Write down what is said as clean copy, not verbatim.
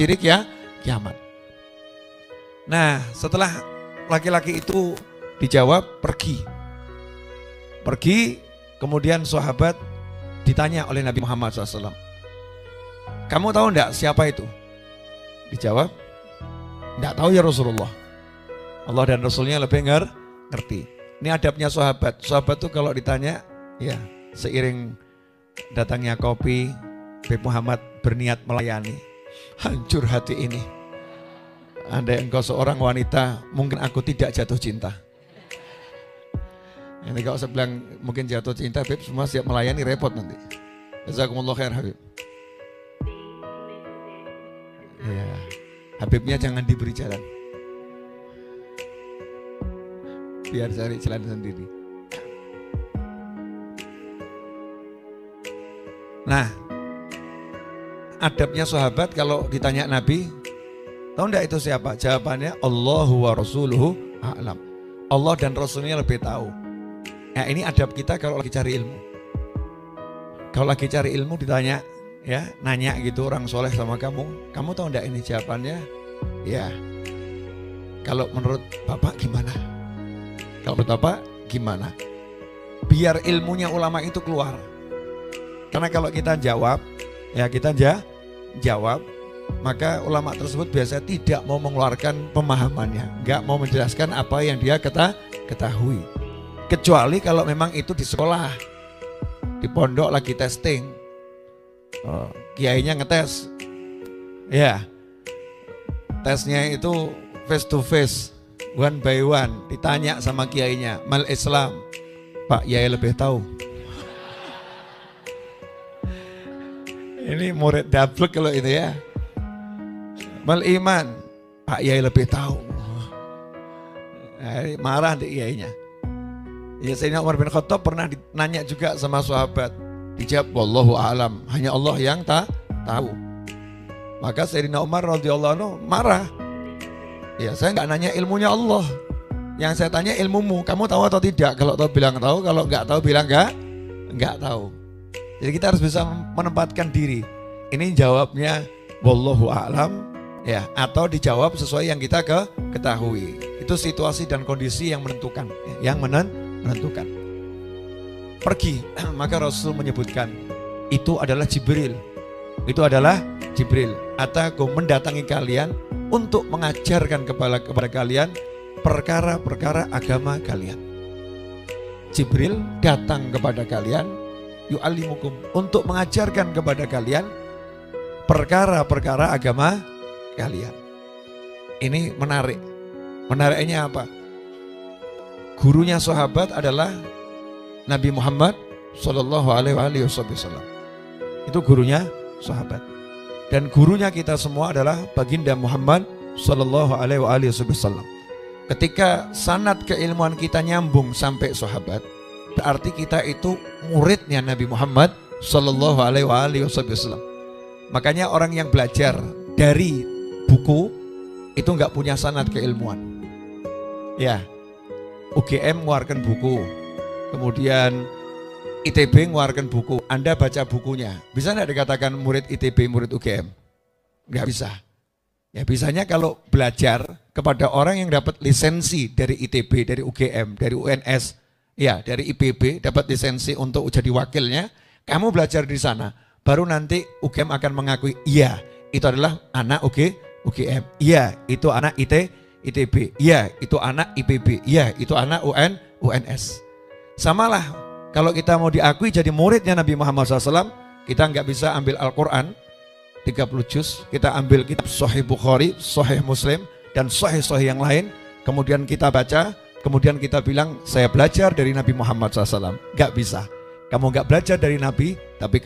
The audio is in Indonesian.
ciri-ciri kiamat. Nah, setelah laki-laki itu dijawab pergi. Pergi, kemudian sahabat ditanya oleh Nabi Muhammad SAW. Kamu tahu enggak siapa itu? Dijawab, enggak tahu ya Rasulullah. Allah dan Rasulnya lebih ngerti. Ini adabnya sahabat. Sahabat tuh kalau ditanya, ya seiring datangnya kopi, Habib Muhammad berniat melayani. Hancur hati ini. Andai engkau seorang wanita, mungkin aku tidak jatuh cinta. Ini kalau saya bilang mungkin jatuh cinta, Habib semua siap melayani, repot nanti. Jazakumullah khair Habib. Ya, Habibnya jangan diberi jalan. Biar cari jalan sendiri. Nah, adabnya sahabat kalau ditanya Nabi, tahu enggak itu siapa? Jawabannya Allahu wa rasuluhu a'lam. Allah dan Rasulnya lebih tahu. Nah, ini adab kita kalau lagi cari ilmu. Kalau lagi cari ilmu ditanya, ya, nanya gitu orang soleh sama kamu tahu enggak ini jawabannya? Ya. Kalau menurut Bapak gimana? Kalau menurut Bapak gimana? Biar ilmunya ulama itu keluar. Karena kalau kita jawab, ya kita jawab, maka ulama tersebut biasanya tidak mau mengeluarkan pemahamannya, nggak mau menjelaskan apa yang dia ketahui. Kecuali kalau memang itu di sekolah, di pondok lagi testing, kiainya ngetes, ya tesnya itu face to face, one by one, ditanya sama kiainya, mal Islam, Pak Yai lebih tahu. Ini murid double kalau itu ya. Mal iman, Pak Yai lebih tahu. Marah di kiainya. Ya, Sayyidina Umar bin Khattab pernah nanya juga sama sahabat. Dijawab wallahu a'lam, hanya Allah yang tahu. Maka Sayyidina Umar radhiyallahu anhu marah. Ya, saya nggak nanya ilmunya Allah. Yang saya tanya ilmumu, kamu tahu atau tidak? Kalau tahu bilang tahu, kalau nggak tahu bilang nggak tahu. Jadi kita harus bisa menempatkan diri. Ini jawabnya wallahu a'lam, ya, atau dijawab sesuai yang kita ketahui. Itu situasi dan kondisi yang menentukan, yang menentukan. Pergi, maka Rasul menyebutkan itu adalah Jibril. Itu adalah Jibril. Ataku mendatangi kalian untuk mengajarkan kepada kalian perkara-perkara agama kalian. Jibril datang kepada kalian, yu'allimukum, untuk mengajarkan kepada kalian perkara-perkara agama kalian. Ini menarik. Menariknya apa? Gurunya sahabat adalah Nabi Muhammad Sallallahu Alaihi Wasallam. Itu gurunya sahabat. Dan gurunya kita semua adalah Baginda Muhammad Sallallahu Alaihi Wasallam. Ketika sanad keilmuan kita nyambung sampai sahabat, berarti kita itu muridnya Nabi Muhammad Sallallahu Alaihi Wasallam. Makanya orang yang belajar dari buku itu nggak punya sanad keilmuan. Ya, UGM mengeluarkan buku, kemudian ITB mengeluarkan buku. Anda baca bukunya, bisa nggak dikatakan murid ITB, murid UGM? Nggak bisa. Ya, bisanya kalau belajar kepada orang yang dapat lisensi dari ITB, dari UGM, dari UNS, ya dari IPB, dapat lisensi untuk jadi wakilnya, kamu belajar di sana. Baru nanti UGM akan mengakui, iya itu adalah anak UGM, iya itu anak ITB, iya itu anak IPB, iya itu anak UNS. Samalah kalau kita mau diakui jadi muridnya Nabi Muhammad SAW, kita nggak bisa ambil Al-Quran 30 juz, kita ambil kitab Sahih Bukhari, Sahih Muslim, dan Sahih yang lain, kemudian kita baca, kemudian kita bilang saya belajar dari Nabi Muhammad SAW. Nggak bisa. Kamu nggak belajar dari Nabi, tapi